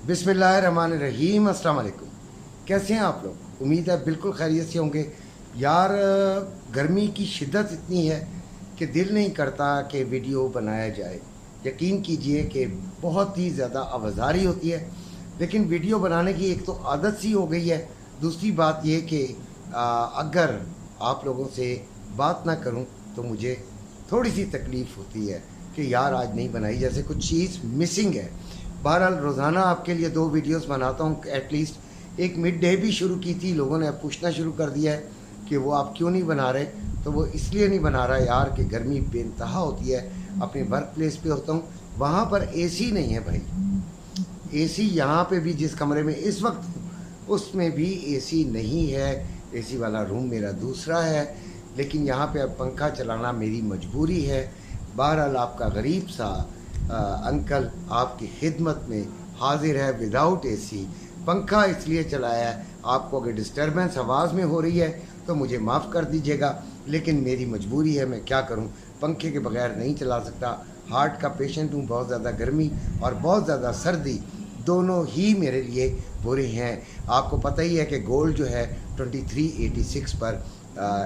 बिस्मिल्लाहिर्रहमानिर्रहीम। अस्सलाम वालेकुम। कैसे हैं आप लोग? उम्मीद है बिल्कुल खैरियत से होंगे। यार, गर्मी की शिद्दत इतनी है कि दिल नहीं करता कि वीडियो बनाया जाए। यकीन कीजिए कि बहुत ही ज़्यादा आवाज़ारी होती है, लेकिन वीडियो बनाने की एक तो आदत सी हो गई है। दूसरी बात ये कि अगर आप लोगों से बात ना करूं तो मुझे थोड़ी सी तकलीफ़ होती है कि यार आज नहीं बनाई, जैसे कुछ चीज़ मिसिंग है। बहरहाल रोज़ाना आपके लिए 2 वीडियोस बनाता हूँ एटलीस्ट। एक मिड डे भी शुरू की थी, लोगों ने अब पूछना शुरू कर दिया है कि वो आप क्यों नहीं बना रहे। तो वो इसलिए नहीं बना रहा यार कि गर्मी बेइंतहा होती है। अपने वर्क प्लेस पे होता हूँ, वहाँ पर एसी नहीं है भाई। एसी यहाँ पे भी जिस कमरे में इस वक्त हूँ उसमें भी एसी नहीं है। एसी वाला रूम मेरा दूसरा है, लेकिन यहाँ पे अब पंखा चलाना मेरी मजबूरी है। बहरहाल आपका गरीब सा अंकल आपकी खिदमत में हाजिर है विदाउट एसी। पंखा इसलिए चलाया है, आपको अगर डिस्टर्बेंस आवाज़ में हो रही है तो मुझे माफ़ कर दीजिएगा, लेकिन मेरी मजबूरी है, मैं क्या करूं, पंखे के बगैर नहीं चला सकता। हार्ट का पेशेंट हूं, बहुत ज़्यादा गर्मी और बहुत ज़्यादा सर्दी दोनों ही मेरे लिए बुरे हैं। आपको पता ही है कि गोल्ड जो है 2386 पर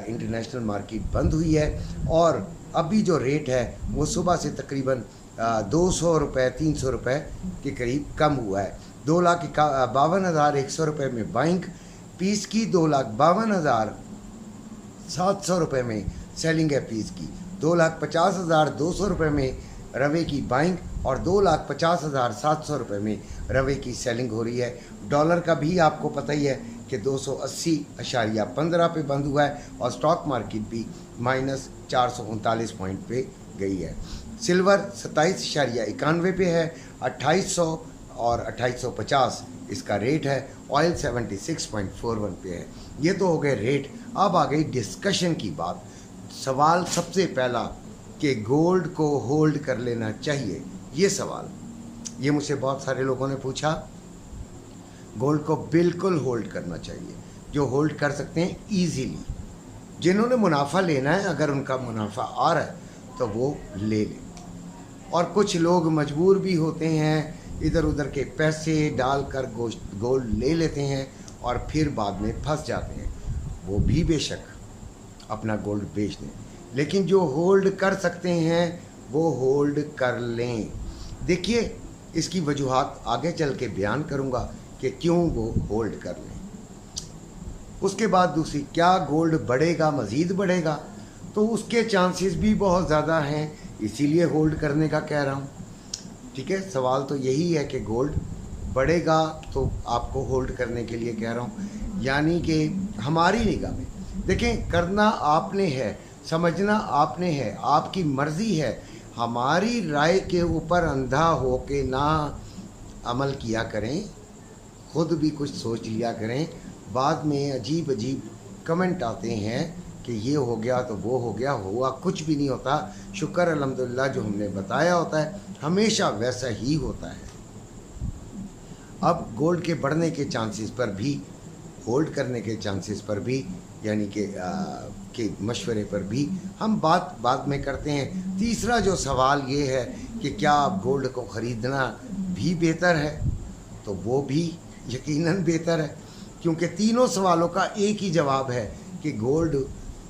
इंटरनेशनल मार्केट बंद हुई है, और अभी जो रेट है वो सुबह से तकरीबन 200 रुपये 300 रुपये के करीब कम हुआ है। 2,52,100 रुपये में बाइंग पीस की, 2,52,700 रुपये में सेलिंग है पीस की, 2,50,200 रुपये में रवे की बाइंग और 2,50,700 रुपये में रवे की सेलिंग हो रही है। डॉलर का भी आपको पता ही है कि 280.15 पे बंद हुआ है, और स्टॉक मार्केट भी -439 पॉइंट पे गई है। सिल्वर 27.91 पे है, 2800 और 2850 इसका रेट है। ऑयल 76.41 पे है। ये तो हो गए रेट। अब आ गई डिस्कशन की बात। सवाल सबसे पहला कि गोल्ड को होल्ड कर लेना चाहिए, ये सवाल ये मुझसे बहुत सारे लोगों ने पूछा। गोल्ड को बिल्कुल होल्ड करना चाहिए, जो होल्ड कर सकते हैं ईजीली। जिन्होंने मुनाफा लेना है, अगर उनका मुनाफा आ रहा है तो वो ले लें। और कुछ लोग मजबूर भी होते हैं, इधर उधर के पैसे डालकर गोल्ड ले लेते हैं और फिर बाद में फंस जाते हैं। वो भी बेशक अपना गोल्ड बेच दें, लेकिन जो होल्ड कर सकते हैं वो होल्ड कर लें। देखिए, इसकी वजूहात आगे चल के बयान करूँगा कि क्यों वो होल्ड कर लें। उसके बाद दूसरी, क्या गोल्ड बढ़ेगा, मज़ीद बढ़ेगा? तो उसके चांसेस भी बहुत ज़्यादा हैं, इसीलिए होल्ड करने का कह रहा हूँ। ठीक है, सवाल तो यही है कि गोल्ड बढ़ेगा तो आपको होल्ड करने के लिए कह रहा हूँ। यानी कि हमारी निगाह में देखें, करना आपने है, समझना आपने है, आपकी मर्ज़ी है। हमारी राय के ऊपर अंधा हो के ना अमल किया करें, ख़ुद भी कुछ सोच लिया करें। बाद में अजीब अजीब कमेंट आते हैं कि ये हो गया तो वो हो गया, हुआ कुछ भी नहीं होता। शुक्र अल्हम्दुलिल्लाह, जो हमने बताया होता है हमेशा वैसा ही होता है। अब गोल्ड के बढ़ने के चांसेस पर भी, होल्ड करने के चांसेस पर भी, यानी कि मशवरे पर भी हम बात बाद में करते हैं। तीसरा जो सवाल ये है कि क्या आप गोल्ड को ख़रीदना भी बेहतर है, तो वो भी यकीनन बेहतर है, क्योंकि तीनों सवालों का एक ही जवाब है कि गोल्ड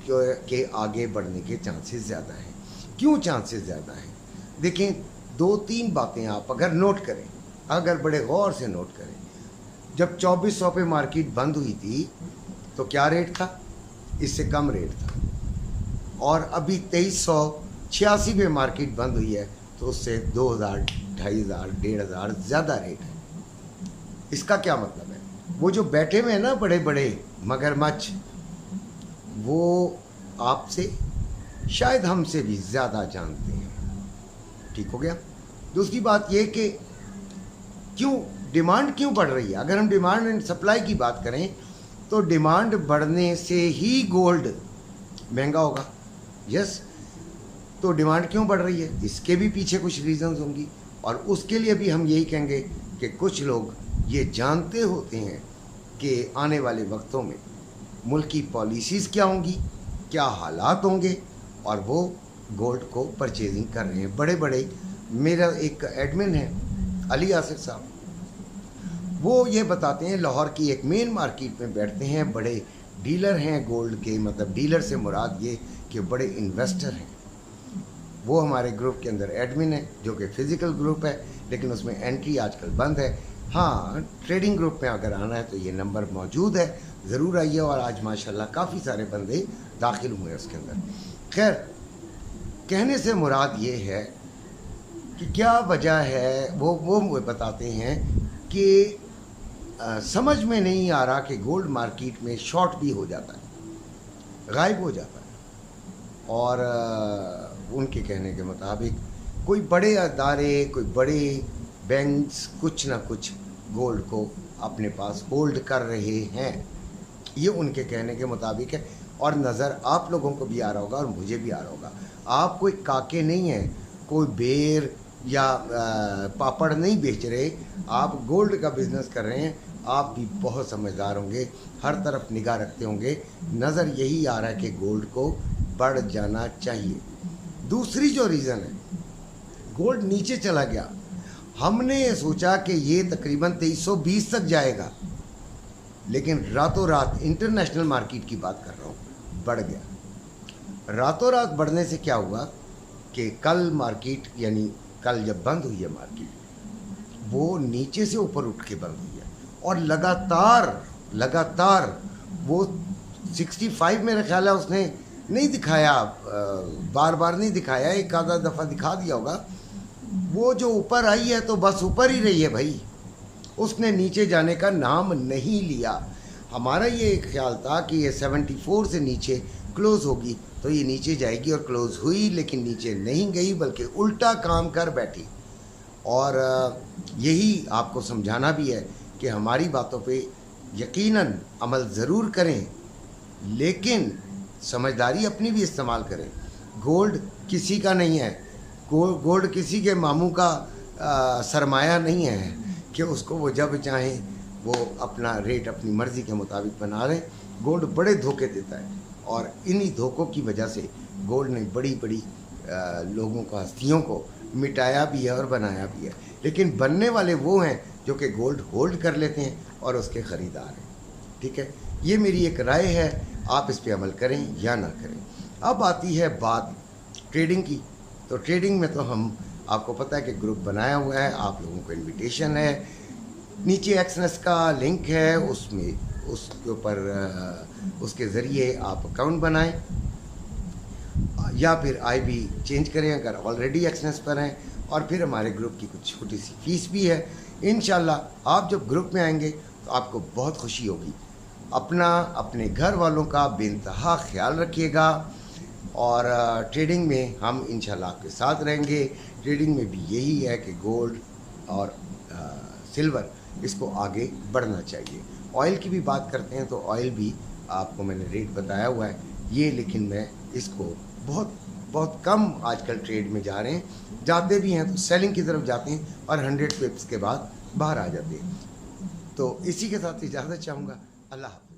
के आगे बढ़ने के चांसेस ज़्यादा हैं। क्यों चांसेस ज़्यादा हैं? देखें, 2-3 बातें आप अगर नोट करें, अगर बड़े गौर से नोट करें। जब 2400 पे मार्केट बंद हुई थी तो क्या रेट था? इससे कम रेट था। और अभी 2386 पे मार्केट बंद हुई है तो उससे 2000, 2500, 1500 ज़्यादा रेट है। इसका क्या मतलब है? वो जो बैठे हुए हैं ना बड़े बड़े मगरमच्छ, वो आपसे शायद हमसे भी ज़्यादा जानते हैं। ठीक हो गया। दूसरी बात ये कि क्यों डिमांड क्यों बढ़ रही है? अगर हम डिमांड एंड सप्लाई की बात करें तो डिमांड बढ़ने से ही गोल्ड महंगा होगा। यस, तो डिमांड क्यों बढ़ रही है? इसके भी पीछे कुछ रीजंस होंगी, और उसके लिए भी हम यही कहेंगे कि कुछ लोग ये जानते होते हैं कि आने वाले वक्तों में मुल्क की पॉलिसीज़ क्या होंगी, क्या हालात होंगे, और वो गोल्ड को परचेजिंग कर रहे हैं। बड़े बड़े, मेरा एक एडमिन है अली आसिफ साहब, वो ये बताते हैं लाहौर की एक मेन मार्केट में बैठते हैं, बड़े डीलर हैं गोल्ड के, मतलब डीलर से मुराद ये कि बड़े इन्वेस्टर हैं। वो हमारे ग्रुप के अंदर एडमिन है, जो कि फ़िज़िकल ग्रुप है, लेकिन उसमें एंट्री आजकल बंद है। हाँ, ट्रेडिंग ग्रुप में अगर आना है तो ये नंबर मौजूद है, ज़रूर आइए। और आज माशाल्लाह काफ़ी सारे बंदे दाखिल हुए उसके अंदर। खैर, कहने से मुराद ये है कि क्या वजह है, वो बताते हैं कि समझ में नहीं आ रहा कि गोल्ड मार्केट में शॉर्ट भी हो जाता है, गायब हो जाता है। और उनके कहने के मुताबिक कोई बड़े अदारे, कोई बड़े बैंक्स कुछ ना कुछ गोल्ड को अपने पास होल्ड कर रहे हैं, ये उनके कहने के मुताबिक है। और नज़र आप लोगों को भी आ रहा होगा और मुझे भी आ रहा होगा। आप कोई काके नहीं हैं, कोई बेर या पापड़ नहीं बेच रहे, आप गोल्ड का बिज़नेस कर रहे हैं। आप भी बहुत समझदार होंगे, हर तरफ निगाह रखते होंगे। नज़र यही आ रहा है कि गोल्ड को बढ़ जाना चाहिए। दूसरी जो रीज़न है, गोल्ड नीचे चला गया। हमने ये सोचा कि ये तकरीबन 2320 तक जाएगा, लेकिन रातों रात, इंटरनेशनल मार्केट की बात कर रहा हूँ, बढ़ गया। रातों रात बढ़ने से क्या हुआ कि कल मार्केट, यानी कल जब बंद हुई है मार्केट, वो नीचे से ऊपर उठ के बंद हुई है। और लगातार वो 65 मेरा ख्याल है उसने नहीं दिखाया, बार बार नहीं दिखाया, एक आधा दफ़ा दिखा दिया होगा। वो जो ऊपर आई है तो बस ऊपर ही रही है भाई, उसने नीचे जाने का नाम नहीं लिया। हमारा ये ख्याल था कि ये 74 से नीचे क्लोज़ होगी तो ये नीचे जाएगी, और क्लोज़ हुई, लेकिन नीचे नहीं गई बल्कि उल्टा काम कर बैठी। और यही आपको समझाना भी है कि हमारी बातों पे यकीनन अमल ज़रूर करें, लेकिन समझदारी अपनी भी इस्तेमाल करें। गोल्ड किसी का नहीं है, गोल्ड किसी के मामू का सरमाया नहीं है कि उसको वो जब चाहें वो अपना रेट अपनी मर्ज़ी के मुताबिक बना लें। गोल्ड बड़े धोखे देता है, और इन्हीं धोखों की वजह से गोल्ड ने बड़ी बड़ी लोगों को, हस्तियों को मिटाया भी है और बनाया भी है। लेकिन बनने वाले वो हैं जो कि गोल्ड होल्ड कर लेते हैं और उसके ख़रीदार हैं। ठीक है, ये मेरी एक राय है, आप इस पे अमल करें या ना करें। अब आती है बात ट्रेडिंग की। तो ट्रेडिंग में तो हम, आपको पता है कि ग्रुप बनाया हुआ है, आप लोगों को इनविटेशन है, नीचे एक्सनेस का लिंक है, उसमें उसके ऊपर उसके ज़रिए आप अकाउंट बनाएं, या फिर IB चेंज करें अगर ऑलरेडी एक्सनेस पर हैं। और फिर हमारे ग्रुप की कुछ छोटी सी फीस भी है। इंशाल्लाह आप जब ग्रुप में आएंगे तो आपको बहुत खुशी होगी। अपने घर वालों का बेइंतहा ख्याल रखिएगा, और ट्रेडिंग में हम इंशाल्लाह आपके साथ रहेंगे। ट्रेडिंग में भी यही है कि गोल्ड और सिल्वर, इसको आगे बढ़ना चाहिए। ऑयल की भी बात करते हैं तो ऑयल भी आपको मैंने रेट बताया हुआ है ये, लेकिन मैं इसको बहुत कम आजकल ट्रेड में जा रहे हैं। जाते भी हैं तो सेलिंग की तरफ जाते हैं और 100 पिप्स के बाद बाहर आ जाते हैं। तो इसी के साथ इजाज़त चाहूँगा। अल्लाह हाफ़िज़।